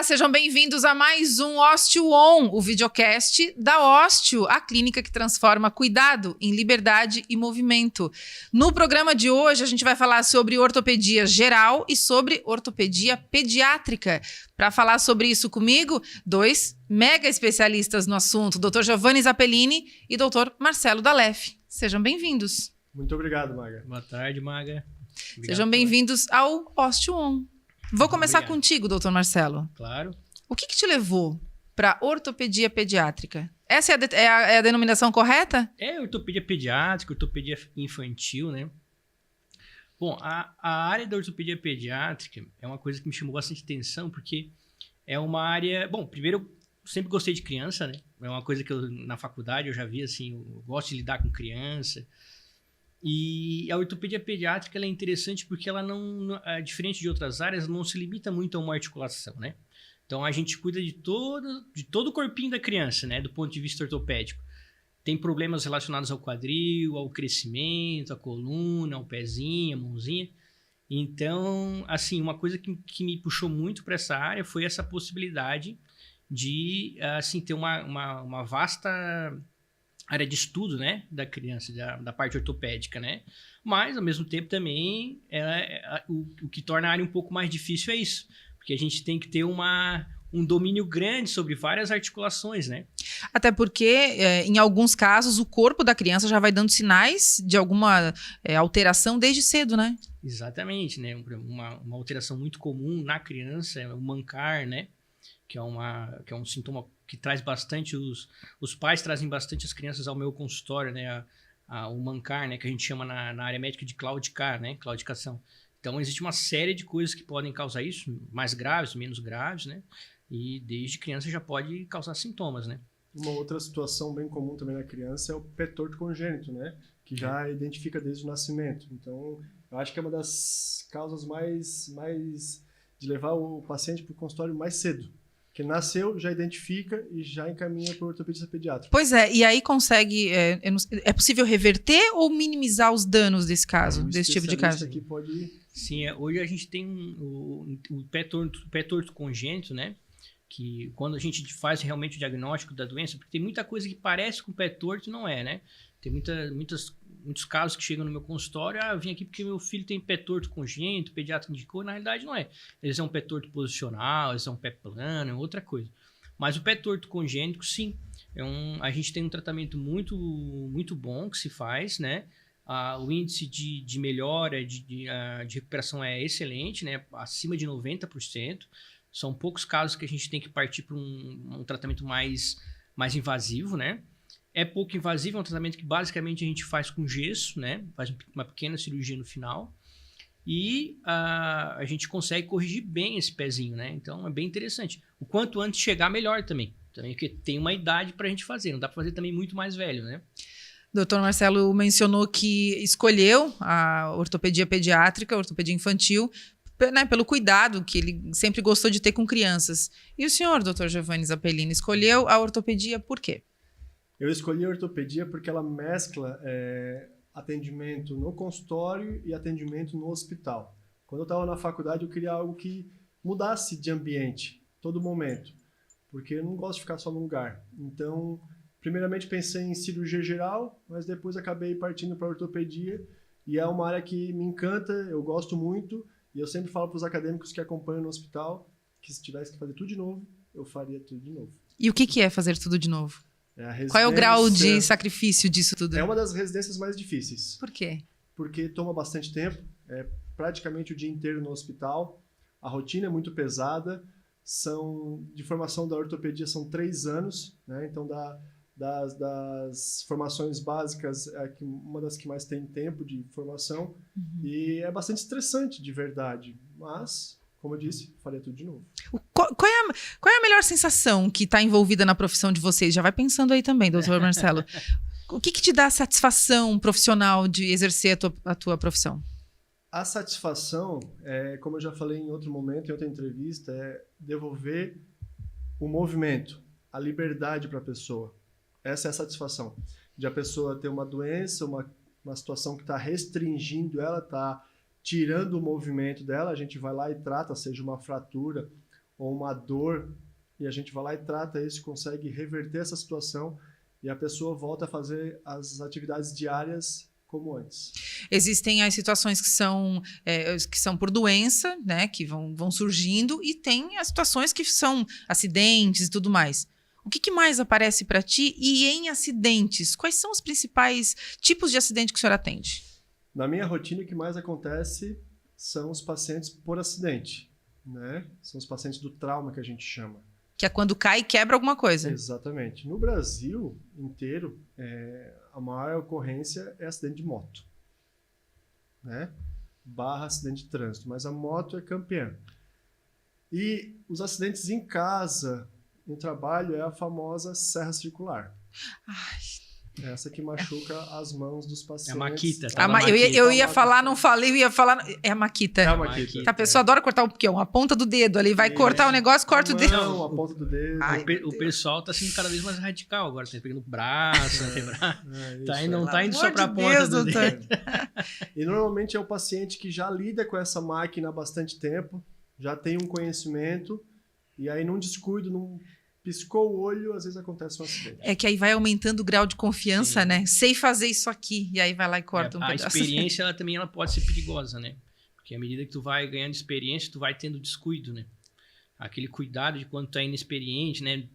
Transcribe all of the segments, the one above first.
sejam bem-vindos a mais um Osteo On, o videocast da Osteo, a clínica que transforma cuidado em liberdade e movimento. No programa de hoje, a gente vai falar sobre ortopedia geral e sobre ortopedia pediátrica. Para falar sobre isso comigo, dois mega especialistas no assunto, Dr. Giovanni Zappellini e Dr. Marcelo Dalef. Sejam bem-vindos. Muito obrigado, Maga. Boa tarde, Maga. Obrigado. Sejam bem-vindos ao Osteo On. Vou começar contigo, doutor Marcelo. Claro. O que te levou para ortopedia pediátrica? Essa é a denominação correta? É ortopedia pediátrica, ortopedia infantil, né? Bom, a área da ortopedia pediátrica é uma coisa que me chamou bastante atenção, porque é uma área... Bom, primeiro, eu sempre gostei de criança, né? É uma coisa que na faculdade eu já vi, assim, eu gosto de lidar com criança. E a ortopedia pediátrica ela é interessante porque ela não, diferente de outras áreas, não se limita muito a uma articulação, né? Então, a gente cuida de todo o corpinho da criança, né? Do ponto de vista ortopédico. Tem problemas relacionados ao quadril, ao crescimento, à coluna, ao pezinho, à mãozinha. Então, assim, uma coisa que me puxou muito para essa área foi essa possibilidade de, assim, ter uma vasta área de estudo, né, da criança, da parte ortopédica, né? Mas, ao mesmo tempo, também, o que torna a área um pouco mais difícil é isso. Porque a gente tem que ter um domínio grande sobre várias articulações, né? Até porque, em alguns casos, o corpo da criança já vai dando sinais de alguma alteração desde cedo, né? Exatamente, né? Uma alteração muito comum na criança é o mancar, né? Que é um sintoma que traz bastante, os pais trazem bastante as crianças ao meu consultório, né? O mancar, né? Que a gente chama na área médica de claudicar, né? Claudicação. Então, existe uma série de coisas que podem causar isso, mais graves, menos graves, né? E desde criança já pode causar sintomas, né? Uma outra situação bem comum também na criança é o pé torto congênito, né? Que já identifica desde o nascimento. Então, eu acho que é uma das causas mais de levar o paciente para o consultório mais cedo. Que nasceu, já identifica e já encaminha para o ortopedista pediátrico. Pois é, e aí consegue... É possível reverter ou minimizar os danos desse caso, desse tipo de caso? Aqui pode... Sim, hoje a gente tem o pé torto congênito, né? Que quando a gente faz realmente o diagnóstico da doença, porque tem muita coisa que parece com pé torto e não é, né? Tem muitos casos que chegam no meu consultório, eu vim aqui porque meu filho tem pé torto congênito, o pediatra indicou, na realidade não é. Eles é um pé torto posicional, eles é um pé plano, é outra coisa. Mas o pé torto congênito, sim, a gente tem um tratamento muito, muito bom que se faz, né? O índice de melhora, de recuperação é excelente, né? Acima de 90%. São poucos casos que a gente tem que partir para um tratamento mais invasivo, né? É pouco invasivo, é um tratamento que basicamente a gente faz com gesso, né? Faz uma pequena cirurgia no final. E a gente consegue corrigir bem esse pezinho, né? Então é bem interessante. O quanto antes chegar, melhor também. Porque tem uma idade para a gente fazer, não dá para fazer também muito mais velho, né? Doutor Marcelo mencionou que escolheu a ortopedia pediátrica, a ortopedia infantil, né, pelo cuidado que ele sempre gostou de ter com crianças. E o senhor, doutor Giovanni Zappellini, escolheu a ortopedia por quê? Eu escolhi a ortopedia porque ela mescla atendimento no consultório e atendimento no hospital. Quando eu estava na faculdade, eu queria algo que mudasse de ambiente, todo momento, porque eu não gosto de ficar só num lugar. Então, primeiramente pensei em cirurgia geral, mas depois acabei partindo para a ortopedia, e é uma área que me encanta, eu gosto muito, e eu sempre falo para os acadêmicos que acompanham no hospital que se tivesse que fazer tudo de novo, eu faria tudo de novo. E o que é fazer tudo de novo? Qual é o grau de sacrifício disso tudo? É uma das residências mais difíceis. Por quê? Porque toma bastante tempo, é praticamente o dia inteiro no hospital, a rotina é muito pesada, de formação da ortopedia são 3 anos, né? Então das formações básicas é uma das que mais tem tempo de formação, e é bastante estressante de verdade, mas, como eu disse, faria tudo de novo. Qual é a melhor sensação que está envolvida na profissão de vocês? Já vai pensando aí também, doutor Marcelo. O que te dá satisfação profissional de exercer a tua profissão? A satisfação, como eu já falei em outro momento, em outra entrevista, é devolver o movimento, a liberdade para a pessoa. Essa é a satisfação. De a pessoa ter uma doença, uma situação que está restringindo ela, está tirando o movimento dela, a gente vai lá e trata, seja uma fratura ou uma dor, e a gente vai lá e trata isso, consegue reverter essa situação e a pessoa volta a fazer as atividades diárias como antes. Existem as situações que são por doença, né, que vão surgindo, e tem as situações que são acidentes e tudo mais. O que mais aparece para ti? E em acidentes, quais são os principais tipos de acidente que o senhor atende? Na minha rotina, o que mais acontece são os pacientes por acidente, né? São os pacientes do trauma que a gente chama. Que é quando cai e quebra alguma coisa. Exatamente. No Brasil inteiro, a maior ocorrência é acidente de moto, né? / acidente de trânsito, mas a moto é campeã. E os acidentes em casa, no trabalho, é a famosa serra circular. Ai. Essa que machuca as mãos dos pacientes. É a maquita. Eu ia falar, não falei, eu ia falar. É a maquita. É a maquita. A pessoa adora cortar a ponta do dedo ali, vai cortar o negócio, corta o dedo. Não, a ponta do dedo. Ai, O pessoal tá sendo cada vez mais radical agora, tá pegando o braço, não isso, tá indo só pra ponta do dedo. E normalmente é o paciente que já lida com essa máquina há bastante tempo, já tem um conhecimento, e aí num descuido, piscou o olho, às vezes acontece um acidente. É que aí vai aumentando o grau de confiança, né? Sei fazer isso aqui, e aí vai lá e corta um pedaço. A experiência, ela pode ser perigosa, né? Porque à medida que tu vai ganhando experiência, tu vai tendo descuido, né? Aquele cuidado de quando tu é inexperiente, né?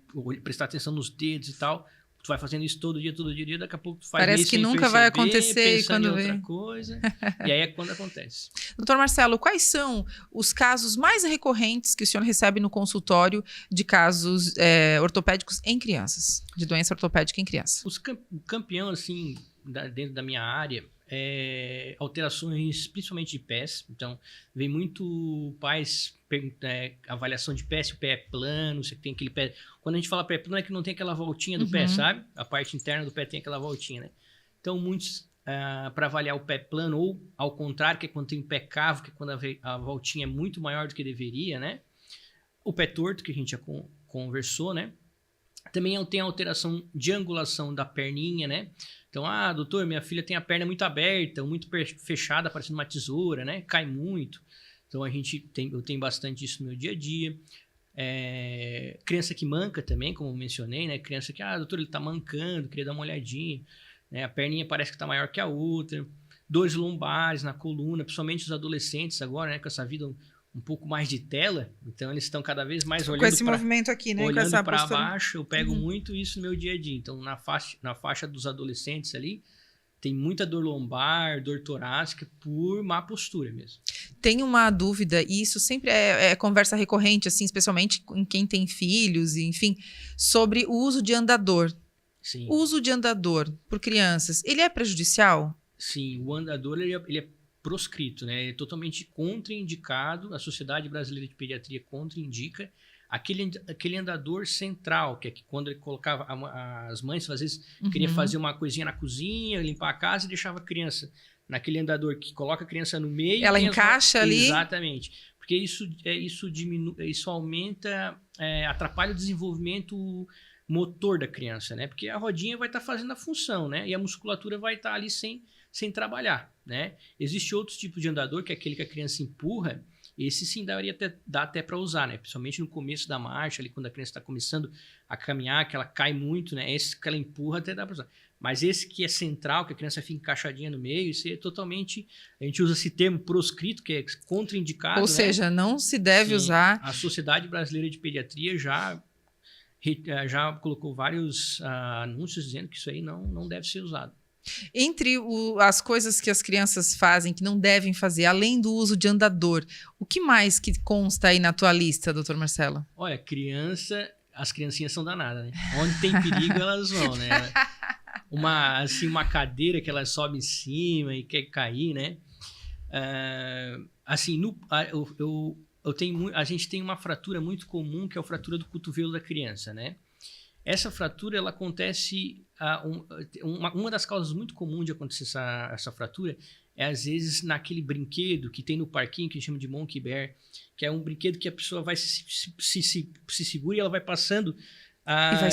Prestar atenção nos dedos e tal. Tu vai fazendo isso todo dia, daqui a pouco tu faz parece isso que sem nunca perceber, vai acontecer e quando em vê. outra coisa. E aí é quando acontece. Doutor Marcelo, quais são os casos mais recorrentes que o senhor recebe no consultório de casos ortopédicos em crianças, de doença ortopédica em criança? O campeão, assim, dentro da minha área, alterações principalmente de pés. Então, vem muito pais avaliação de pé, se o pé é plano, se tem aquele pé. Quando a gente fala pé plano, é que não tem aquela voltinha do pé, sabe? A parte interna do pé tem aquela voltinha, né? Então, muitos, para avaliar o pé plano, ou ao contrário, que é quando tem o pé cavo, que é quando a voltinha é muito maior do que deveria, né? O pé torto, que a gente já conversou, né? Também tem alteração de angulação da perninha, né? Então, doutor, minha filha tem a perna muito aberta, muito fechada, parecendo uma tesoura, né? Cai muito. Então, eu tenho bastante isso no meu dia a dia. Criança que manca também, como eu mencionei, né? Criança que, doutor, ele tá mancando, queria dar uma olhadinha. Né? A perninha parece que tá maior que a outra. Dores lombares na coluna, principalmente os adolescentes agora, né? Com essa vida um pouco mais de tela. Então, eles estão cada vez mais olhando com esse movimento aqui, né? Olhando para baixo. Eu pego muito isso no meu dia a dia. Então, na faixa dos adolescentes ali, tem muita dor lombar, dor torácica, por má postura mesmo. Tem uma dúvida, e isso sempre é conversa recorrente, assim, especialmente em quem tem filhos, enfim, sobre o uso de andador. Sim. O uso de andador por crianças, ele é prejudicial? Sim, o andador ele é proscrito, né? É totalmente contraindicado. A Sociedade Brasileira de Pediatria contraindica aquele andador central, que é que quando ele colocava as mães, às vezes, queria fazer uma coisinha na cozinha, limpar a casa e deixava a criança naquele andador que coloca a criança no meio. Ela encaixa ali. Exatamente. Porque isso aumenta, atrapalha o desenvolvimento motor da criança, né? Porque a rodinha vai estar fazendo a função, né? E a musculatura vai estar ali sem trabalhar, né? Existe outros tipos de andador, que é aquele que a criança empurra. Esse sim dá até para usar, né? Principalmente no começo da marcha, ali quando a criança está começando a caminhar, que ela cai muito, né? Esse que ela empurra até dá para usar. Mas esse que é central, que a criança fica encaixadinha no meio, isso é totalmente... A gente usa esse termo proscrito, que é contraindicado. Ou seja, não se deve usar... A Sociedade Brasileira de Pediatria já colocou vários anúncios dizendo que isso aí não deve ser usado. Entre as coisas que as crianças fazem, que não devem fazer, além do uso de andador, o que mais que consta aí na tua lista, doutor Marcelo? Olha, as criancinhas são danadas, né? Onde tem perigo, elas vão, né? Uma cadeira que elas sobem em cima e quer cair, né? A gente tem uma fratura muito comum, que é a fratura do cotovelo da criança, né? Essa fratura, ela acontece... Uma das causas muito comuns de acontecer essa fratura é, às vezes, naquele brinquedo que tem no parquinho, que a gente chama de Monkey Bear, que é um brinquedo que a pessoa vai se segura e ela vai passando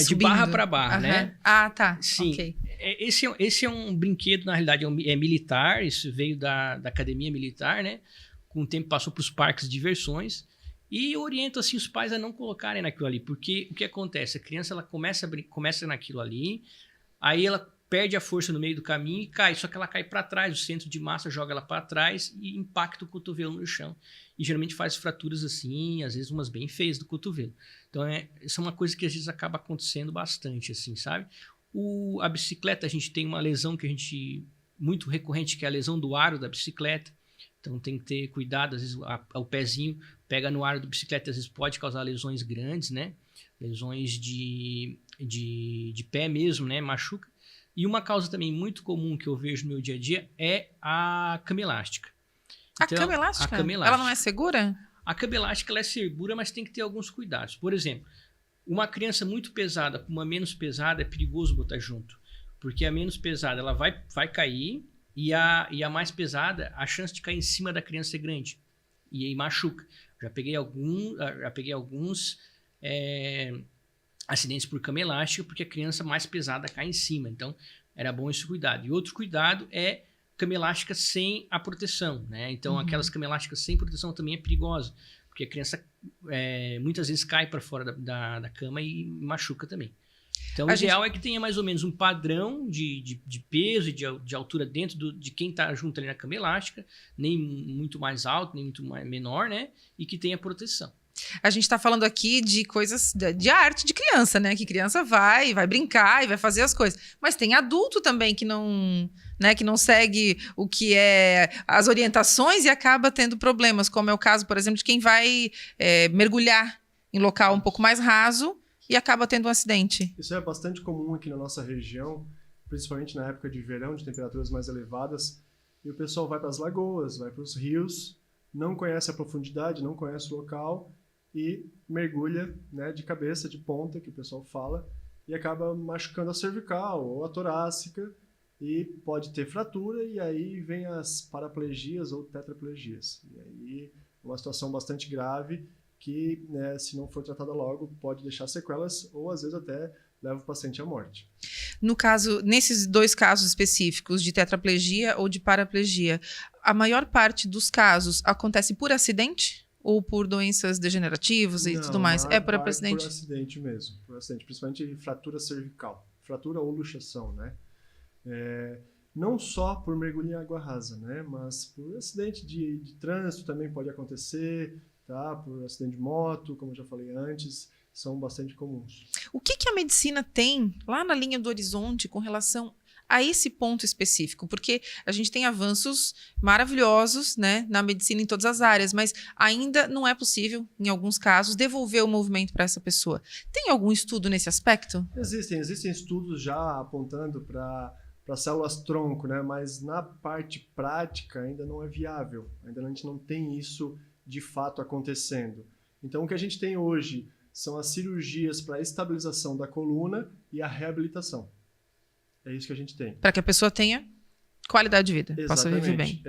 de barra para barra, né? Ah, tá. Sim. Okay. Esse é um brinquedo, na realidade, é militar, isso veio da academia militar, né? Com o tempo passou para os parques de diversões. E eu oriento assim, os pais a não colocarem naquilo ali, porque o que acontece? A criança ela começa naquilo ali, aí ela perde a força no meio do caminho e cai, só que ela cai para trás, o centro de massa joga ela para trás e impacta o cotovelo no chão. E geralmente faz fraturas assim, às vezes umas bem feias do cotovelo. Então, isso é uma coisa que às vezes acaba acontecendo bastante, assim, sabe? A bicicleta, a gente tem uma lesão que a gente muito recorrente, que é a lesão do aro da bicicleta. Então tem que ter cuidado, às vezes o pezinho pega no aro da bicicleta, às vezes pode causar lesões grandes, né? Lesões de pé mesmo, né? Machuca. E uma causa também muito comum que eu vejo no meu dia a dia é a cama elástica. Então, a cama elástica? Ela não é segura? A cama elástica ela é segura, mas tem que ter alguns cuidados. Por exemplo, uma criança muito pesada com uma menos pesada é perigoso botar junto. Porque a menos pesada ela vai cair e a mais pesada, a chance de cair em cima da criança é grande. E aí machuca. Já peguei alguns acidentes por cama elástica porque a criança mais pesada cai em cima. Então, era bom esse cuidado. E outro cuidado é cama elástica sem a proteção, né? Então, aquelas cama elásticas sem proteção também é perigosa, porque a criança muitas vezes cai para fora da cama e machuca também. Então, o ideal é que tenha mais ou menos um padrão de peso e de altura dentro de quem está junto ali na cama elástica, nem muito mais alto, nem muito menor, né? E que tenha proteção. A gente está falando aqui de coisas de arte de criança, né? Que criança vai brincar e vai fazer as coisas. Mas tem adulto também que não segue o que é as orientações e acaba tendo problemas, como é o caso, por exemplo, de quem vai mergulhar em local um pouco mais raso e acaba tendo um acidente. Isso é bastante comum aqui na nossa região, principalmente na época de verão, de temperaturas mais elevadas. E o pessoal vai para as lagoas, vai para os rios, não conhece a profundidade, não conhece o local e mergulha, né, de cabeça, de ponta, que o pessoal fala, e acaba machucando a cervical ou a torácica e pode ter fratura, e aí vem as paraplegias ou tetraplegias. E aí uma situação bastante grave que, né, se não for tratada logo, pode deixar sequelas ou às vezes até leva o paciente à morte. No caso, nesses dois casos específicos, de tetraplegia ou de paraplegia, a maior parte dos casos acontece por acidente? Ou por doenças degenerativas e tudo mais? É por acidente? Por acidente mesmo. Por acidente, principalmente fratura cervical. Fratura ou luxação, né? Não só por mergulho em água rasa, né? Mas por acidente de trânsito também pode acontecer, tá? Por acidente de moto, como eu já falei antes, são bastante comuns. O que a medicina tem lá na linha do horizonte com relação a esse ponto específico? Porque a gente tem avanços maravilhosos, né, na medicina em todas as áreas, mas ainda não é possível, em alguns casos, devolver o movimento para essa pessoa. Tem algum estudo nesse aspecto? Existem estudos já apontando para células-tronco, né? Mas na parte prática ainda não é viável. Ainda a gente não tem isso de fato acontecendo. Então, o que a gente tem hoje são as cirurgias para a estabilização da coluna e a reabilitação. É isso que a gente tem. Para que a pessoa tenha qualidade de vida, Exatamente. possa viver bem.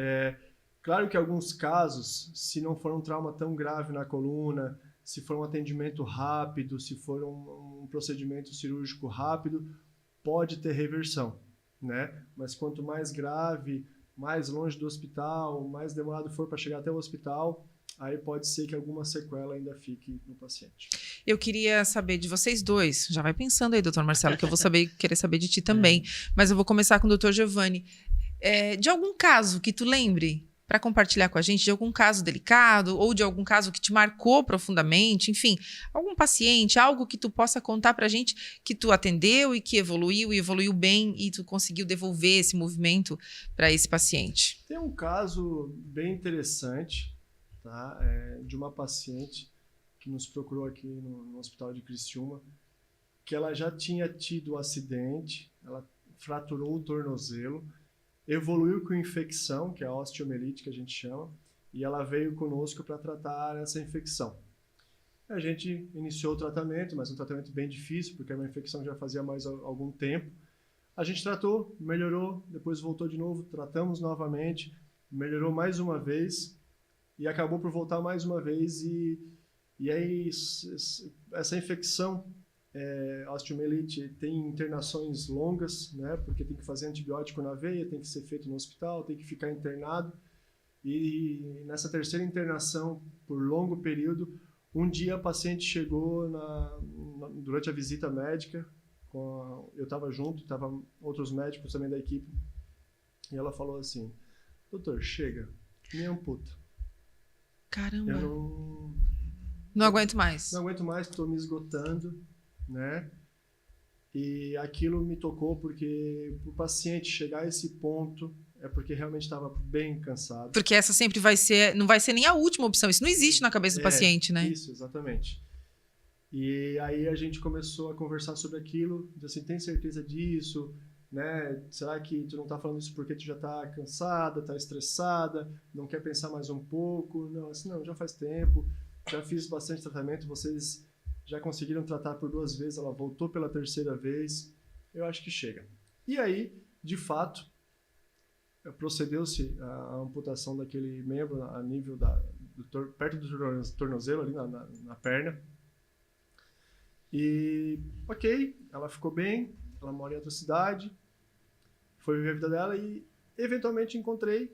Claro que em alguns casos, se não for um trauma tão grave na coluna, se for um atendimento rápido, se for um procedimento cirúrgico rápido, pode ter reversão, né? Mas quanto mais grave, mais longe do hospital, mais demorado for para chegar até o hospital, aí pode ser que alguma sequela ainda fique no paciente. Eu queria saber de vocês dois, já vai pensando aí, doutor Marcelo, que eu vou querer saber de ti também, mas eu vou começar com o doutor Giovanni. De algum caso que tu lembre para compartilhar com a gente, de algum caso delicado ou de algum caso que te marcou profundamente, enfim, algum paciente, algo que tu possa contar pra gente que tu atendeu e que evoluiu bem e tu conseguiu devolver esse movimento para esse paciente. Tem um caso bem interessante, tá? De uma paciente que nos procurou aqui no Hospital de Criciúma, que ela já tinha tido um acidente, ela fraturou o tornozelo, evoluiu com infecção, que é a osteomielite que a gente chama, e ela veio conosco para tratar essa infecção. A gente iniciou o tratamento, mas um tratamento bem difícil, porque uma infecção já fazia mais algum tempo. A gente tratou, melhorou, depois voltou de novo, tratamos novamente, melhorou mais uma vez, e acabou por voltar mais uma vez, e aí essa infecção, a osteomielite, tem internações longas, né, porque tem que fazer antibiótico na veia, tem que ser feito no hospital, tem que ficar internado, e nessa terceira internação, por longo período, Um dia a paciente chegou durante a visita médica, eu estava junto, estavam outros médicos também da equipe, e ela falou assim: doutor, chega, me amputa. Caramba. Eu não aguento mais. Não aguento mais, estou me esgotando, né? E aquilo me tocou porque o paciente chegar a esse ponto é porque realmente estava bem cansado. Porque essa sempre não vai ser nem a última opção. Isso não existe na cabeça do paciente, né? Isso, exatamente. E aí a gente começou a conversar sobre aquilo, assim, tem certeza disso, né? Será que tu não está falando isso porque tu já está cansada, está estressada, não quer pensar mais um pouco? Não, assim, não, já faz tempo, já fiz bastante tratamento, vocês já conseguiram tratar por 2 vezes, ela voltou pela 3ª vez, eu acho que chega. E aí, de fato, procedeu-se a amputação daquele membro a nível perto do tornozelo, ali na perna. E, ok, ela ficou bem, ela mora em outra cidade, foi viver a vida dela e, eventualmente, encontrei,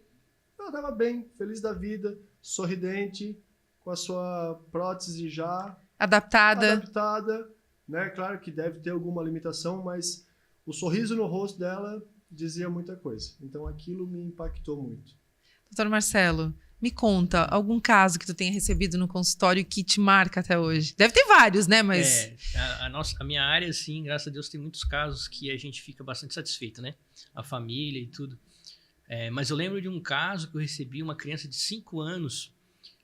ela estava bem, feliz da vida, sorridente, com a sua prótese já adaptada, né? Claro que deve ter alguma limitação, mas o sorriso no rosto dela dizia muita coisa. Então, aquilo me impactou muito. Doutor Marcelo, me conta algum caso que tu tenha recebido no consultório que te marca até hoje. Deve ter vários, né? Mas... a minha área, assim, graças a Deus, tem muitos casos que a gente fica bastante satisfeito, né? A família e tudo. Mas eu lembro de um caso que eu recebi uma criança de 5 anos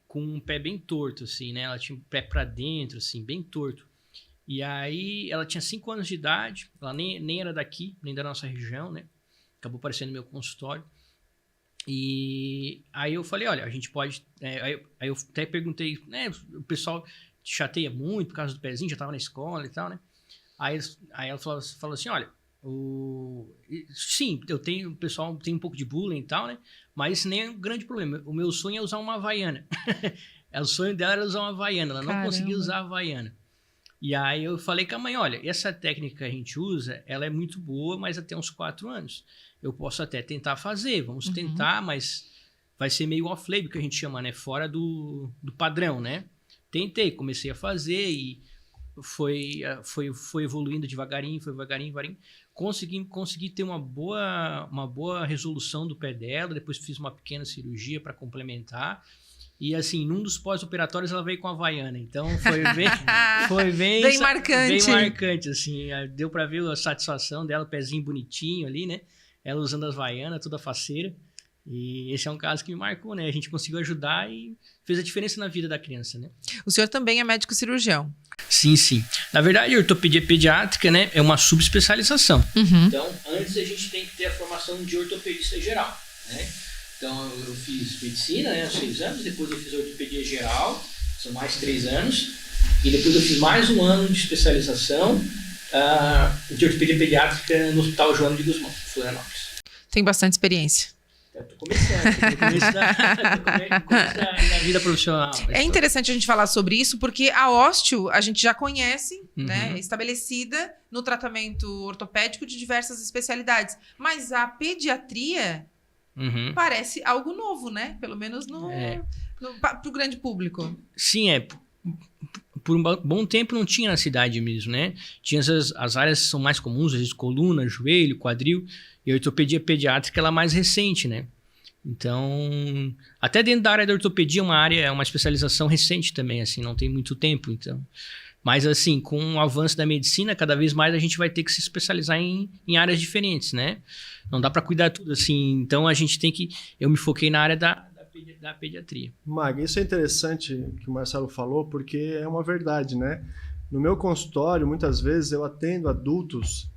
com um pé bem torto, assim, né? Ela tinha um pé para dentro, assim, bem torto. E aí, ela tinha 5 anos de idade, ela nem era daqui, nem da nossa região, né? Acabou aparecendo no meu consultório. E aí eu falei, olha, a gente pode... Aí eu até perguntei, né? O pessoal te chateia muito por causa do pezinho, já estava na escola e tal, né? Aí ela falou assim, olha, sim, o pessoal tem um pouco de bullying e tal, né? Mas isso nem é um grande problema. O meu sonho é usar uma Havaiana. O sonho dela era usar uma Havaiana, ela não conseguia usar a Havaiana. E aí eu falei com a mãe, olha, essa técnica que a gente usa, ela é muito boa, mas até uns 4 anos. Eu posso até tentar fazer, vamos tentar, mas vai ser meio off-label, que a gente chama, né? Fora do padrão, né? Tentei, comecei a fazer e foi evoluindo devagarinho. Consegui ter uma boa resolução do pé dela, depois fiz uma pequena cirurgia para complementar. E assim, num dos pós-operatórios ela veio com a Havaiana, então foi bem marcante. Bem marcante, assim, deu para ver a satisfação dela, o pezinho bonitinho ali, né? Ela usando as Havaianas, toda faceira. E esse é um caso que me marcou, né? A gente conseguiu ajudar e fez a diferença na vida da criança, né? O senhor também é médico cirurgião. Sim. Na verdade, a ortopedia pediátrica, né, é uma subespecialização. Então, antes a gente tem que ter a formação de ortopedista geral, né? Então, eu fiz medicina, né, 6 anos, depois eu fiz ortopedia geral, são mais 3 anos, e depois eu fiz mais 1 ano de especialização de ortopedia pediátrica no Hospital Joana de Guzmão, Florianópolis. Tem bastante experiência. Estou começando, no começo da vida profissional. É interessante a gente falar sobre isso, porque a ósteo a gente já conhece, né, estabelecida no tratamento ortopédico de diversas para mas a pediatria parece algo novo, né? Pelo menos para o grande público. Sim, por um bom tempo não tinha na cidade mesmo, né? Tinha as áreas que são mais comuns, às vezes coluna, joelho, quadril, e a ortopedia pediátrica ela é mais recente, né? Então, até dentro da área da ortopedia é uma especialização recente também, assim, não tem muito tempo, então. Mas assim, com o avanço da medicina, cada vez mais a gente vai ter que se especializar em áreas diferentes, né? Não dá para cuidar tudo assim, então eu me foquei na área da pediatria. Mag, isso é interessante que o Marcelo falou, porque é uma verdade, né? No meu consultório, muitas vezes eu atendo adultos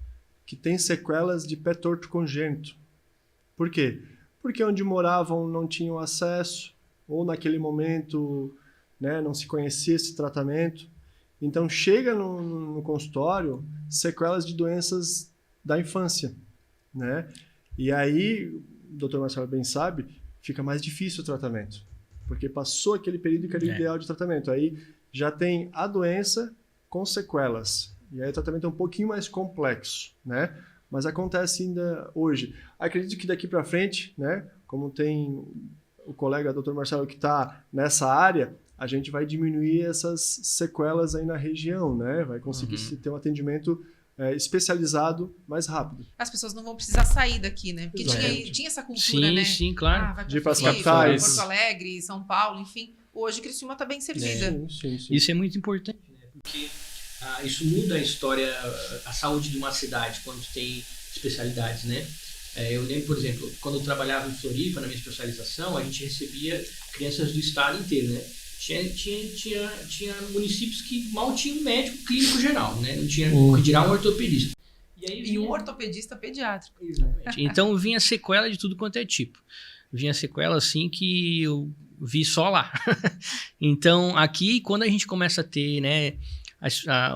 que têm sequelas de pé torto congênito. Por quê? Porque onde moravam não tinham acesso, ou naquele momento, né, não se conhecia esse tratamento. Então chega no consultório sequelas de doenças da infância, né? E aí, o Dr. Marcelo bem sabe, fica mais difícil o tratamento, porque passou aquele período que era ideal de tratamento. Aí já tem a doença com sequelas. E aí o tratamento é um pouquinho mais complexo, né? Mas acontece ainda hoje. Acredito que daqui para frente, né, como tem o colega Dr. Marcelo que está nessa área, a gente vai diminuir essas sequelas aí na região, né? Vai conseguir ter um atendimento especializado mais rápido. As pessoas não vão precisar sair daqui, né? Porque tinha essa cultura, né? Sim, claro. Vai de ir para para as capitais. Porto Alegre, São Paulo, enfim. Hoje Criciúma está bem servida. Sim. Isso é muito importante, né? Porque isso muda a história, a saúde de uma cidade quando tem especialidades, né? Eu lembro, por exemplo, quando eu trabalhava em Floripa, na minha especialização, a gente recebia crianças do estado inteiro, né? Tinha municípios que mal tinham um médico clínico geral, né? Não tinha que dirá um ortopedista. E um ortopedista pediátrico. Exatamente. Então vinha sequela de tudo quanto é tipo. Vinha sequela assim que eu vi só lá. Então aqui, quando a gente começa a ter, né,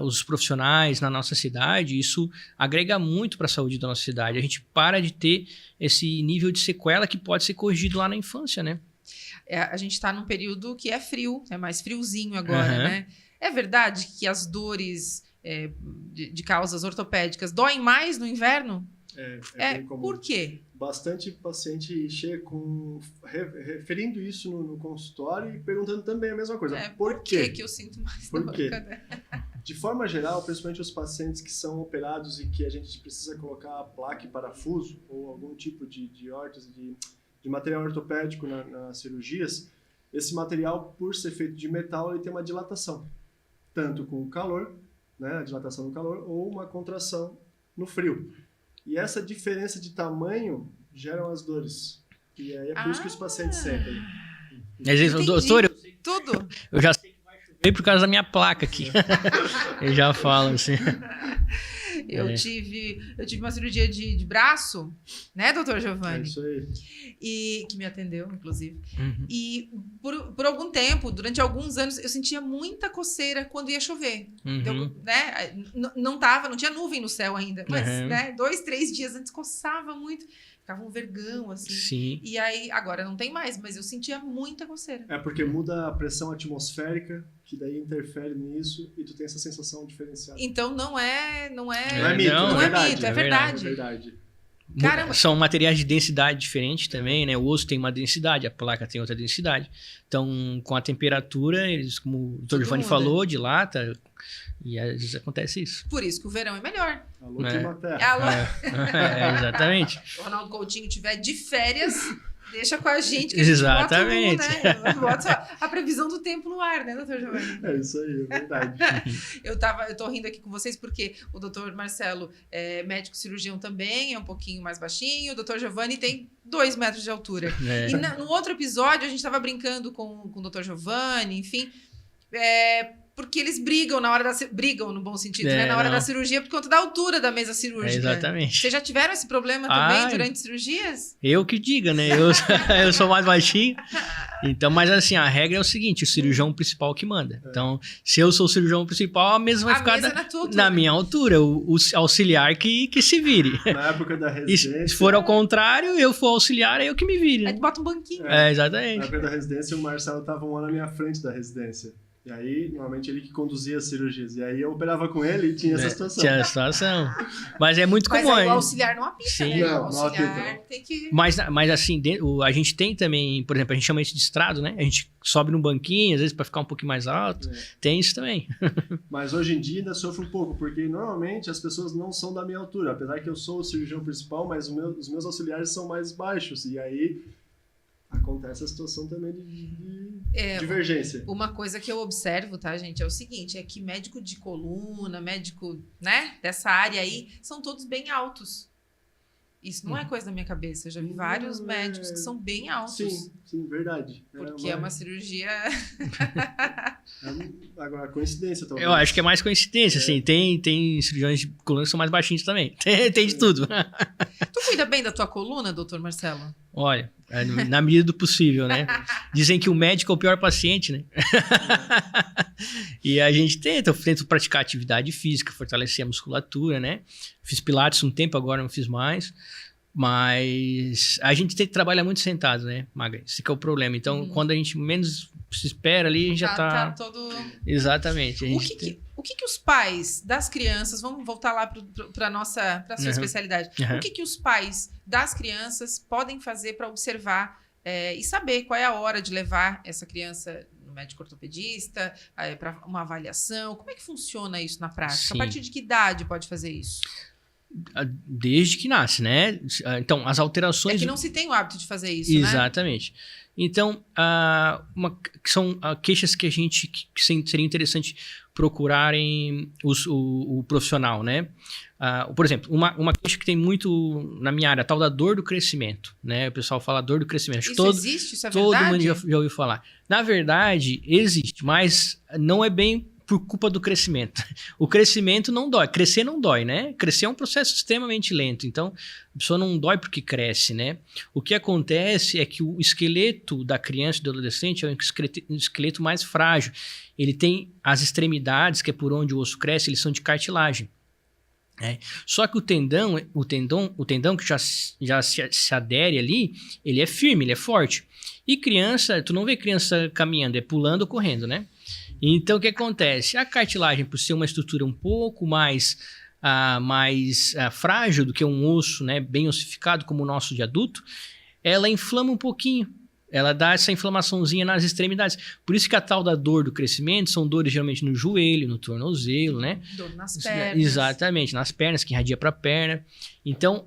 os profissionais na nossa cidade, isso agrega muito para a saúde da nossa cidade. A gente para de ter esse nível de sequela que pode ser corrigido lá na infância, né? A gente está num período que é frio, é mais friozinho agora, né? É verdade que as dores de causas ortopédicas doem mais no inverno? Bem comum. Por quê? Bastante paciente chega referindo isso no consultório e perguntando também a mesma coisa. Por quê? Que eu sinto mais Por dor? quê? De forma geral, principalmente os pacientes que são operados e que a gente precisa colocar placa e parafuso ou algum tipo de órtese, de material ortopédico nas cirurgias, esse material, por ser feito de metal, ele tem uma dilatação, tanto com o calor, né, a dilatação no calor, ou uma contração no frio. E essa diferença de tamanho geram as dores. E aí é por isso que os pacientes sentem. Doutor, Tudo. eu já sei que vai chover por causa da minha placa aqui. Eu já falo assim. Eu tive uma cirurgia de braço, né, doutor Giovanni? É isso aí. E que me atendeu, inclusive. Uhum. E por algum tempo, durante alguns anos, eu sentia muita coceira quando ia chover. Uhum. Então, né, não tinha nuvem no céu ainda, mas né, 2, 3 dias antes coçava muito. Ficava um vergão, assim. Sim. E aí, agora não tem mais, mas eu sentia muita coceira. É porque muda a pressão atmosférica, que daí interfere nisso, e tu tem essa sensação diferenciada. Então não é Não é mito, é verdade. É verdade. Caramba. São materiais de densidade diferente também, né? O osso tem uma densidade, a placa tem outra densidade. Então, com a temperatura, eles, como o Dr. Giovanni falou, dilata, e às vezes acontece isso. Por isso que o verão é melhor. Alô, Climaterra. Exatamente. Se o Ronaldo Coutinho tiver de férias, deixa com a gente que Exatamente. A gente bota a previsão do tempo no ar, né, doutor Giovanni? É isso aí, é verdade. Eu tô rindo aqui com vocês porque o doutor Marcelo é médico cirurgião também, é um pouquinho mais baixinho, o doutor Giovanni tem 2 metros de altura. E no outro episódio, a gente tava brincando com o doutor Giovanni, enfim, porque eles brigam brigam no bom sentido, né? Na hora da cirurgia por conta da altura da mesa cirúrgica. Exatamente. Vocês já tiveram esse problema também durante cirurgias? Eu que diga, né? Eu sou mais baixinho. Então, mas assim, a regra é o seguinte, o cirurgião principal que manda. Então, se eu sou o cirurgião principal, a mesa vai ficar na minha altura. O auxiliar que se vire. Na época da residência... E se for ao contrário, eu for auxiliar, é eu que me vire. Aí tu bota um banquinho. Exatamente. Na época da residência, o Marcelo estava um ano na minha frente da residência. E aí, normalmente, ele que conduzia as cirurgias. E aí, eu operava com ele e tinha essa situação. Tinha a situação. Mas é muito comum. Mas aí o auxiliar não apita, Sim. né? Não, o auxiliar não apita. tem que... Mas assim, a gente tem também, por exemplo, a gente chama isso de estrado, né? A gente sobe num banquinho, às vezes, para ficar um pouquinho mais alto. Tem isso também. Mas hoje em dia ainda sofre um pouco, porque normalmente as pessoas não são da minha altura. Apesar que eu sou o cirurgião principal, mas os meus auxiliares são mais baixos. E aí... acontece a situação também de divergência. Uma coisa que eu observo, tá, gente, é o seguinte, é que médico de coluna, médico, né, dessa área aí, são todos bem altos. Isso não é coisa da minha cabeça. Eu já vi vários médicos que são bem altos. Sim, verdade. Porque é uma cirurgia... Agora, coincidência, talvez. Eu acho que é mais coincidência, assim. Tem cirurgiões de coluna que são mais baixinhos também. Tem de tudo. Tu cuida bem da tua coluna, doutor Marcelo? Olha, na medida do possível, né? Dizem que o médico é o pior paciente, né? E a gente eu tento praticar atividade física, fortalecer a musculatura, né? Fiz pilates um tempo, agora não fiz mais. Mas a gente trabalha muito sentado, né, Maga? Esse que é o problema. Então, quando a gente menos se espera ali, a gente já tá todo... Exatamente. O que os pais das crianças... Vamos voltar lá para sua especialidade. O que os pais das crianças podem fazer para observar e saber qual é a hora de levar essa criança no médico ortopedista, para uma avaliação? Como é que funciona isso na prática? Sim. A partir de que idade pode fazer isso? Desde que nasce, né? Então, as alterações... É que não se tem o hábito de fazer isso, Exatamente. Então, são queixas que seria interessante procurarem o profissional, né? Por exemplo, uma queixa que tem muito na minha área, a tal da dor do crescimento, né? O pessoal fala dor do crescimento. Acho isso que existe? Isso é todo verdade? mundo já ouviu falar. Na verdade, existe, mas não é bem por culpa do crescimento. O crescimento não dói. Crescer não dói, né? Crescer é um processo extremamente lento. Então, a pessoa não dói porque cresce, né? O que acontece é que o esqueleto da criança e do adolescente é um esqueleto mais frágil. Ele tem as extremidades, que é por onde o osso cresce, eles são de cartilagem. Só que o tendão que já se adere ali, ele é firme, ele é forte. E criança, tu não vê criança caminhando, é pulando ou correndo, né? Então, o que acontece? A cartilagem, por ser uma estrutura um pouco mais frágil do que um osso, né, bem ossificado como o nosso de adulto, ela inflama um pouquinho. Ela dá essa inflamaçãozinha nas extremidades. Por isso que a tal da dor do crescimento são dores geralmente no joelho, no tornozelo, né? Dor nas pernas. Exatamente, nas pernas, que irradia para a perna. Então,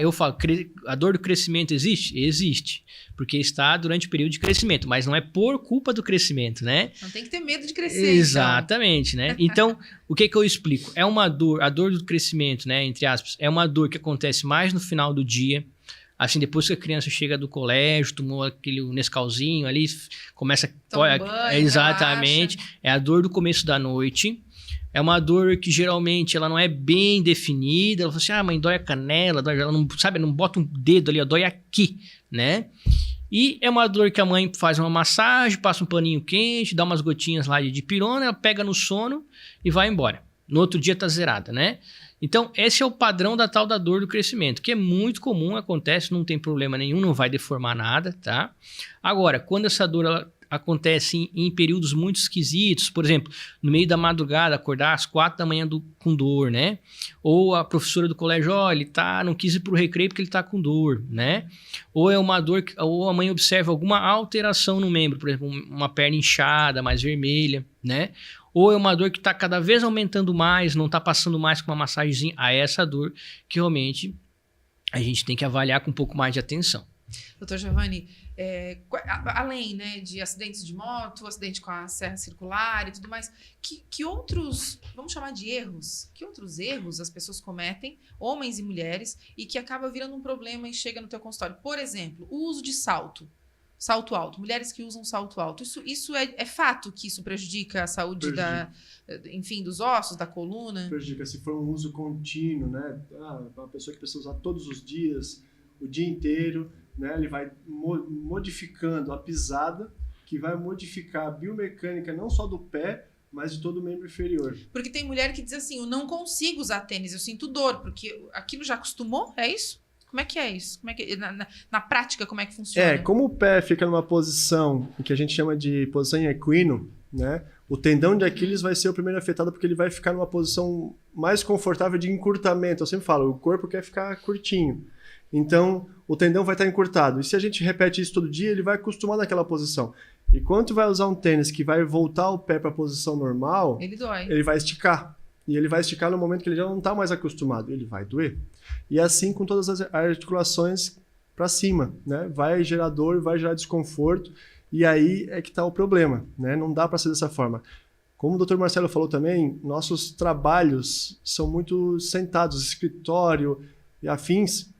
eu falo, a dor do crescimento existe? Existe. Porque está durante o período de crescimento, mas não é por culpa do crescimento, né? Não tem que ter medo de crescer. Exatamente, então. Né? Então, o que eu explico? É uma dor, a dor do crescimento, né? Entre aspas, é uma dor que acontece mais no final do dia. Assim, depois que a criança chega do colégio, tomou aquele Nescauzinho ali, começa... Toma banho, exatamente. relaxa. É a dor do começo da noite. É uma dor que geralmente ela não é bem definida. Ela fala assim, mãe, dói a canela, dói, ela não, sabe, não bota um dedo ali, dói aqui, né? E é uma dor que a mãe faz uma massagem, passa um paninho quente, dá umas gotinhas lá de dipirona, ela pega no sono e vai embora. No outro dia tá zerada, né? Então, esse é o padrão da tal da dor do crescimento, que é muito comum, acontece, não tem problema nenhum, não vai deformar nada, tá? Agora, quando essa dor ela acontece em períodos muito esquisitos, por exemplo, no meio da madrugada, acordar às 4 da manhã com dor, né? Ou a professora do colégio, ele não quis ir pro recreio porque ele tá com dor, né? Ou é uma dor, ou a mãe observa alguma alteração no membro, por exemplo, uma perna inchada, mais vermelha, né? Ou é uma dor que está cada vez aumentando mais, não está passando mais com uma massagenzinha. É essa dor que realmente a gente tem que avaliar com um pouco mais de atenção. Doutor Giovanni, além, né, de acidentes de moto, acidente com a serra circular e tudo mais, que outros, vamos chamar de erros, que outros erros as pessoas cometem, homens e mulheres, e que acaba virando um problema e chega no teu consultório? Por exemplo, o uso de salto alto, mulheres que usam salto alto. Isso é fato que isso prejudica a saúde dos ossos, da coluna? Prejudica. Se for um uso contínuo, né? Uma pessoa que precisa usar todos os dias, o dia inteiro, né? Ele vai modificando a pisada, que vai modificar a biomecânica não só do pé, mas de todo o membro inferior. Porque tem mulher que diz assim, eu não consigo usar tênis, eu sinto dor, porque aquilo já acostumou, é isso? Como é que é isso? Como é que, na prática, como é que funciona? Como o pé fica numa posição que a gente chama de posição em equino, né? O tendão de Aquiles vai ser o primeiro afetado porque ele vai ficar numa posição mais confortável de encurtamento. Eu sempre falo, o corpo quer ficar curtinho. Então, o tendão vai estar encurtado. E se a gente repete isso todo dia, ele vai acostumar naquela posição. E quando tu vai usar um tênis que vai voltar o pé para a posição normal, ele dói. Ele vai esticar. E ele vai esticar no momento que ele já não está mais acostumado. Ele vai doer. E assim com todas as articulações para cima, né? Vai gerar dor, vai gerar desconforto. E aí é que está o problema, né? Não dá para ser dessa forma. Como o Dr. Marcelo falou também, nossos trabalhos são muito sentados, escritório e afins.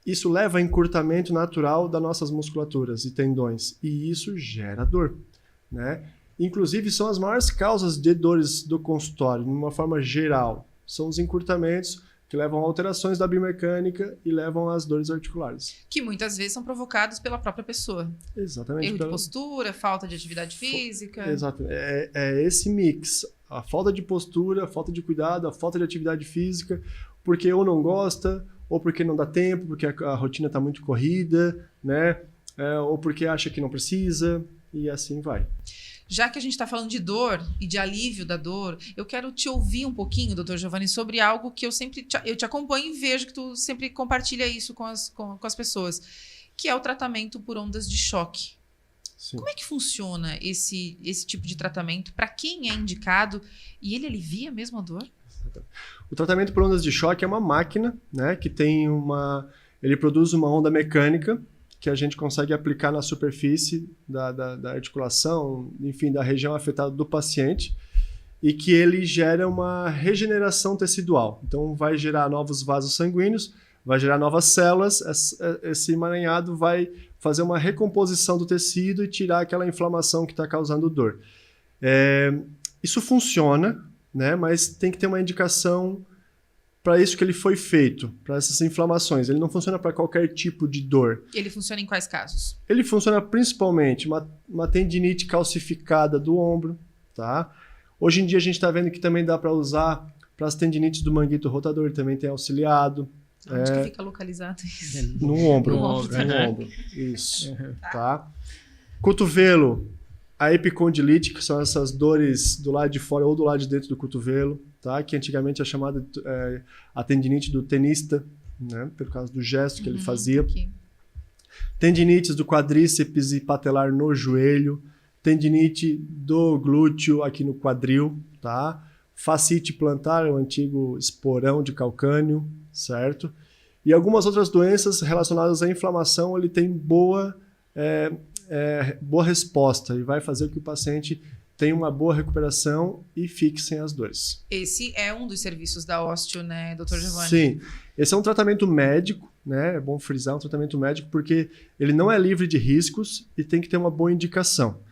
Isso leva a encurtamento natural das nossas musculaturas e tendões. E isso gera dor, né? Inclusive, são as maiores causas de dores do consultório, de uma forma geral. São os encurtamentos que levam a alterações da biomecânica e levam às dores articulares. Que muitas vezes são provocados pela própria pessoa. Exatamente. Erro de postura, falta de atividade física. Exato. É esse mix. A falta de postura, a falta de cuidado, a falta de atividade física, porque ou não gosta, ou porque não dá tempo, porque a rotina está muito corrida, né? Ou porque acha que não precisa, e assim vai. Já que a gente está falando de dor e de alívio da dor, eu quero te ouvir um pouquinho, doutor Giovanni, sobre algo que eu sempre eu te acompanho e vejo que tu sempre compartilha isso com as pessoas, que é o tratamento por ondas de choque. Sim. Como é que funciona esse tipo de tratamento? Para quem é indicado? E ele alivia mesmo a dor? O tratamento por ondas de choque é uma máquina, né, que tem ele produz uma onda mecânica que a gente consegue aplicar na superfície da articulação, enfim, da região afetada do paciente, e que ele gera uma regeneração tecidual. Então, vai gerar novos vasos sanguíneos, vai gerar novas células, esse emaranhado vai fazer uma recomposição do tecido e tirar aquela inflamação que está causando dor. Isso funciona, né, mas tem que ter uma indicação para isso que ele foi feito, para essas inflamações. Ele não funciona para qualquer tipo de dor. Ele funciona em quais casos? Ele funciona principalmente uma tendinite calcificada do ombro, tá? Hoje em dia a gente está vendo que também dá para usar para as tendinites do manguito rotador, também tem auxiliado. Onde que fica localizado isso? No ombro. No ombro. No ombro. Isso. Tá? Cotovelo, a epicondilite, que são essas dores do lado de fora ou do lado de dentro do cotovelo, tá? Que antigamente é chamada a tendinite do tenista, né? Por causa do gesto que ele fazia. Aqui. Tendinites do quadríceps e patelar no joelho, tendinite do glúteo aqui no quadril, tá? Fascite plantar, o antigo esporão de calcânio, certo? E algumas outras doenças relacionadas à inflamação, ele tem boa resposta e vai fazer com que o paciente tenha uma boa recuperação e fique sem as dores. Esse é um dos serviços da Osteo, né, Dr. Giovanni? Sim, esse é um tratamento médico, né? É bom frisar, um tratamento médico, porque ele não é livre de riscos e tem que ter uma boa indicação.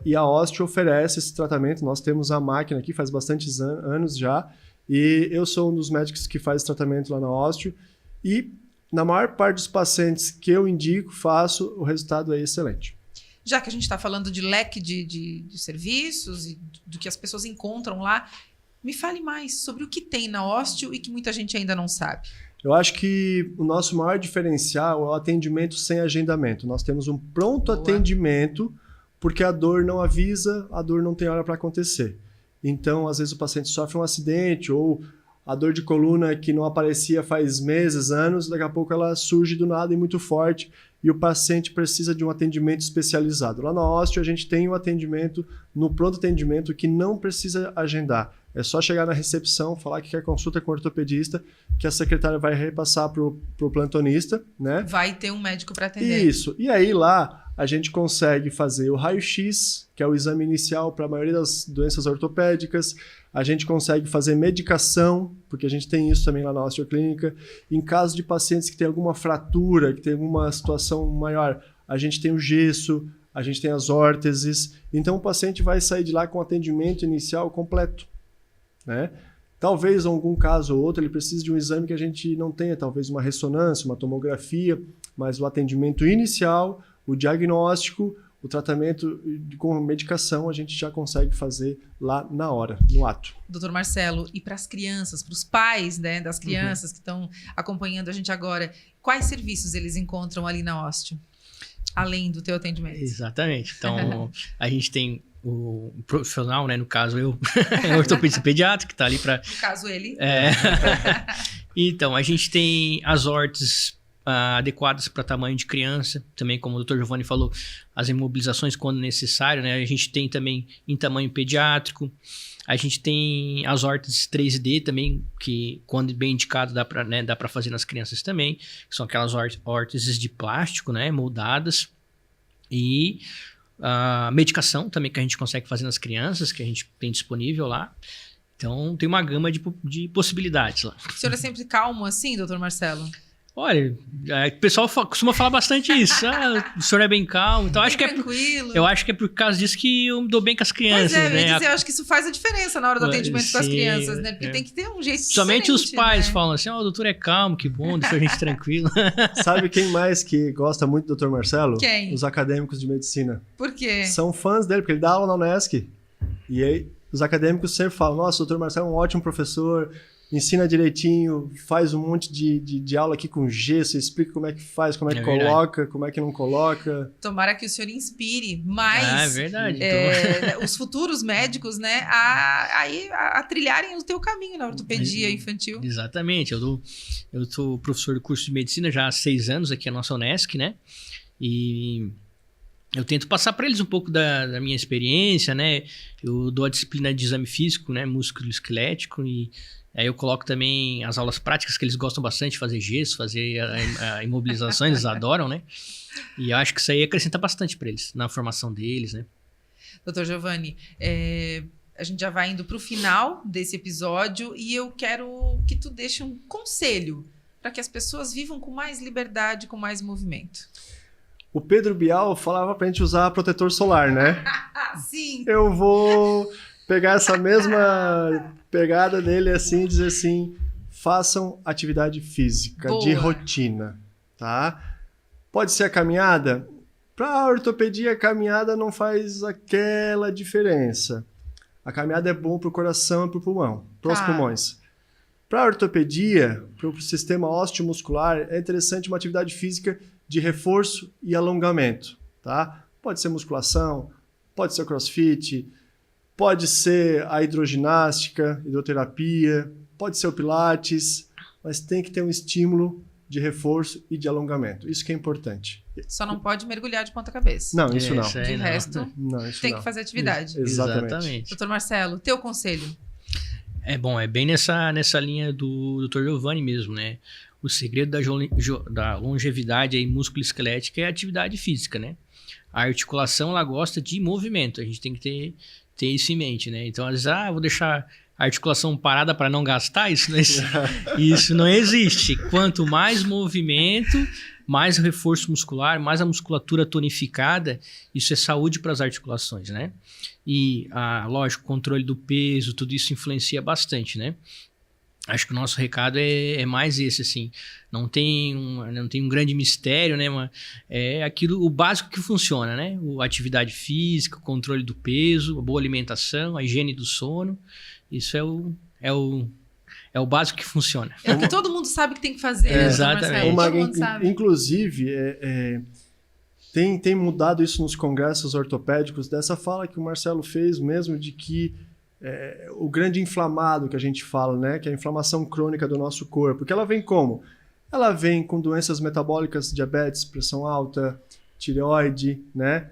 E a Osteo oferece esse tratamento, nós temos a máquina aqui faz bastantes anos já, e eu sou um dos médicos que faz tratamento lá na Osteo, e na maior parte dos pacientes que eu indico, faço, o resultado é excelente. Já que a gente está falando de leque de serviços e do que as pessoas encontram lá, me fale mais sobre o que tem na Osteo e que muita gente ainda não sabe. Eu acho que o nosso maior diferencial é o atendimento sem agendamento. Nós temos um pronto atendimento, porque a dor não avisa, a dor não tem hora para acontecer. Então, às vezes o paciente sofre um acidente ou a dor de coluna que não aparecia faz meses, anos, daqui a pouco ela surge do nada e muito forte e o paciente precisa de um atendimento especializado. Lá na Osteo a gente tem um atendimento no pronto atendimento que não precisa agendar. É só chegar na recepção, falar que quer consulta com o ortopedista, que a secretária vai repassar para o plantonista, né? Vai ter um médico para atender. Isso. E aí lá a gente consegue fazer o raio-x, que é o exame inicial para a maioria das doenças ortopédicas. A gente consegue fazer medicação, porque a gente tem isso também lá na osteoclínica. Em caso de pacientes que têm alguma fratura, que tem alguma situação maior, a gente tem o gesso, a gente tem as órteses. Então o paciente vai sair de lá com atendimento inicial completo, né? Talvez em algum caso ou outro ele precise de um exame que a gente não tenha, talvez uma ressonância, uma tomografia, mas o atendimento inicial, o diagnóstico, o tratamento com medicação a gente já consegue fazer lá na hora, no ato. Doutor Marcelo, e para as crianças, para os pais, né, das crianças que estão acompanhando a gente agora, quais serviços eles encontram ali na Osteo, além do teu atendimento? Exatamente. Então, a gente tem o profissional, né, no caso eu, é o ortopedista pediatra que está ali para... No caso ele. Então, a gente tem as órteses adequadas para tamanho de criança, também como o Dr. Giovanni falou, as imobilizações quando necessário, né? A gente tem também em tamanho pediátrico, a gente tem as órteses 3D também, que quando bem indicado dá para fazer nas crianças também, que são aquelas órteses de plástico, né, moldadas, e a medicação também que a gente consegue fazer nas crianças, que a gente tem disponível lá. Então tem uma gama de possibilidades lá. O senhor é sempre calmo assim, doutor Marcelo? Olha, o pessoal costuma falar bastante isso. O senhor é bem calmo. Então, tranquilo. Eu acho que é por causa disso que eu me dou bem com as crianças. Pois é, eu acho que isso faz a diferença na hora do atendimento com as crianças, né? Porque tem que ter um jeito somente os pais, né? falam assim, o doutor é calmo, que bom, deixa a gente tranquilo. Sabe quem mais que gosta muito do Dr. Marcelo? Quem? Os acadêmicos de medicina. Por quê? São fãs dele, porque ele dá aula na Unesc. E aí, os acadêmicos sempre falam, nossa, o Dr. Marcelo é um ótimo professor, ensina direitinho, faz um monte de aula aqui com gesso, explica como é que faz, como é que coloca, como é que não coloca. Tomara que o senhor inspire mais é verdade. os futuros médicos, né, a trilharem o teu caminho na ortopedia infantil. Exatamente. Eu sou professor do curso de medicina já há 6 anos aqui na nossa Unesc, né? E eu tento passar para eles um pouco da minha experiência, né? Eu dou a disciplina de exame físico, né? Músculo-esquelético, e aí eu coloco também as aulas práticas, que eles gostam bastante de fazer gesso, fazer a imobilizações, eles adoram, né? E eu acho que isso aí acrescenta bastante para eles, na formação deles, né? Doutor Giovanni, a gente já vai indo para o final desse episódio e eu quero que tu deixe um conselho para que as pessoas vivam com mais liberdade, com mais movimento. O Pedro Bial falava pra gente usar protetor solar, né? Sim. Eu vou pegar essa mesma pegada dele assim e dizer assim, façam atividade física Boa. de rotina, tá? Pode ser a caminhada. Para a ortopedia, a caminhada não faz aquela diferença. A caminhada é bom para o coração e para o pulmão, para os pulmões. Para a ortopedia, para o sistema osteomuscular, é interessante uma atividade física de reforço e alongamento, tá? Pode ser musculação, pode ser crossfit, pode ser a hidroginástica, hidroterapia, pode ser o pilates, mas tem que ter um estímulo de reforço e de alongamento. Isso que é importante. Só não pode mergulhar de ponta cabeça. Não, isso não. De resto, Não, isso tem não. que fazer atividade. Isso, exatamente. Doutor Marcelo, teu conselho? É bom, é bem nessa linha do Dr. Giovanni mesmo, né? O segredo da longevidade aí músculo-esquelética é a atividade física, né? A articulação, ela gosta de movimento, a gente tem que ter isso em mente, né? Então, às vezes, vou deixar a articulação parada para não gastar, isso não existe. Quanto mais movimento, mais reforço muscular, mais a musculatura tonificada, isso é saúde para as articulações, né? E, lógico, controle do peso, tudo isso influencia bastante, né? Acho que o nosso recado é mais esse, assim. Não tem um grande mistério, né? Mas é o básico que funciona, né? A atividade física, o controle do peso, a boa alimentação, a higiene do sono. Isso é o básico que funciona. É o que todo mundo sabe que tem que fazer. Exatamente. Todo mundo sabe. Inclusive, tem mudado isso nos congressos ortopédicos, dessa fala que o Marcelo fez mesmo, de que o grande inflamado que a gente fala, né, que é a inflamação crônica do nosso corpo, que ela vem como? Ela vem com doenças metabólicas, diabetes, pressão alta, tireoide, né,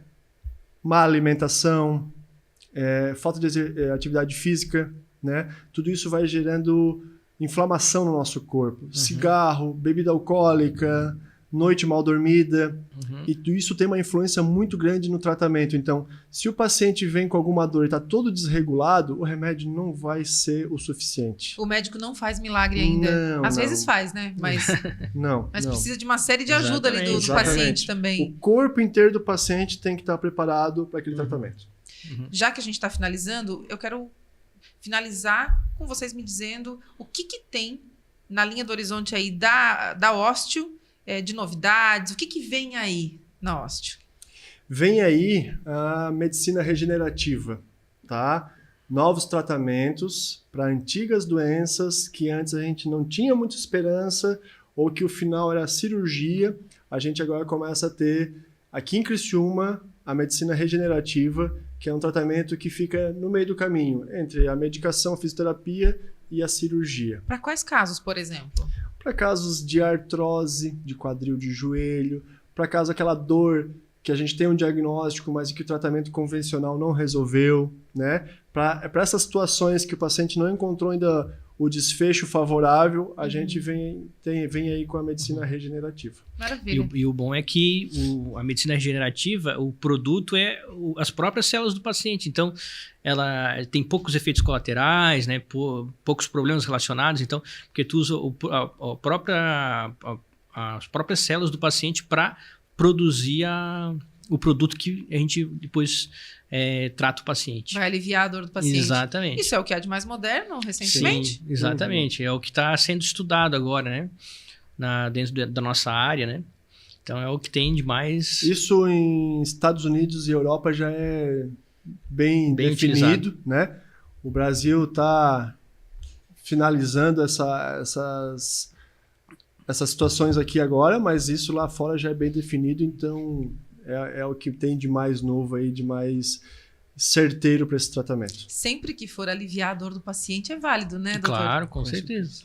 má alimentação, falta de atividade física, né, tudo isso vai gerando inflamação no nosso corpo. Cigarro, bebida alcoólica, noite mal dormida, e tudo isso tem uma influência muito grande no tratamento. Então, se o paciente vem com alguma dor e está todo desregulado, o remédio não vai ser o suficiente. O médico não faz milagre ainda. Não, Às vezes faz, né? Mas não. precisa de uma série de ajuda ali do paciente também. O corpo inteiro do paciente tem que estar preparado para aquele tratamento. Já que a gente está finalizando, eu quero finalizar com vocês me dizendo o que tem na linha do horizonte aí da Osteo, de novidades, o que vem aí na Osteo? Vem aí a medicina regenerativa, tá? Novos tratamentos para antigas doenças que antes a gente não tinha muita esperança ou que o final era a cirurgia. A gente agora começa a ter aqui em Criciúma a medicina regenerativa, que é um tratamento que fica no meio do caminho entre a medicação, a fisioterapia e a cirurgia. Para quais casos, por exemplo? Para casos de artrose, de quadril, de joelho, para caso aquela dor que a gente tem um diagnóstico, mas que o tratamento convencional não resolveu, né? Para essas situações que o paciente não encontrou ainda o desfecho favorável, a gente vem aí com a medicina regenerativa. Maravilha. E o bom é que a medicina regenerativa, o produto é as próprias células do paciente. Então, ela tem poucos efeitos colaterais, né? Poucos problemas relacionados. Então, porque tu usa as próprias células do paciente para produzir o produto que a gente depois trata o paciente. Vai aliviar a dor do paciente. Exatamente. Isso é o que há de mais moderno, recentemente? Sim, exatamente. É o que está sendo estudado agora, né? Dentro da nossa área, né? Então, é o que tem de mais... Isso em Estados Unidos e Europa já é bem definido, utilizado, né? O Brasil está finalizando essas situações aqui agora, mas isso lá fora já é bem definido, então é o que tem de mais novo aí, de mais certeiro para esse tratamento. Sempre que for aliviar a dor do paciente é válido, né, doutor? Claro, com certeza.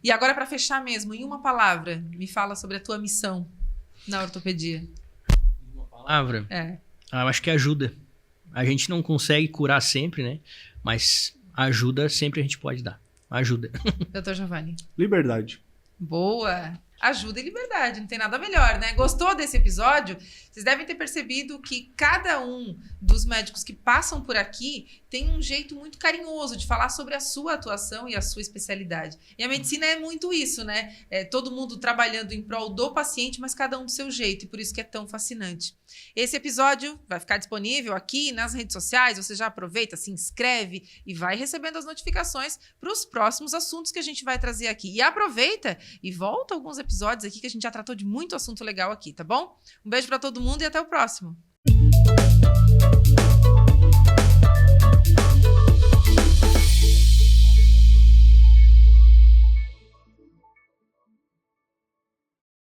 E agora, para fechar mesmo, em uma palavra, me fala sobre a tua missão na ortopedia. Uma palavra. palavra? É. Eu acho que ajuda. A gente não consegue curar sempre, né? Mas ajuda sempre a gente pode dar. Ajuda. Doutor Giovanni. Liberdade. Boa! Ajuda e liberdade, não tem nada melhor, né? Gostou desse episódio? Vocês devem ter percebido que cada um dos médicos que passam por aqui tem um jeito muito carinhoso de falar sobre a sua atuação e a sua especialidade. E a medicina é muito isso, né? É todo mundo trabalhando em prol do paciente, mas cada um do seu jeito, e por isso que é tão fascinante. Esse episódio vai ficar disponível aqui nas redes sociais, você já aproveita, se inscreve e vai recebendo as notificações para os próximos assuntos que a gente vai trazer aqui. E aproveita e volta alguns episódios aqui que a gente já tratou de muito assunto legal aqui, tá bom? Um beijo para todo mundo e até o próximo.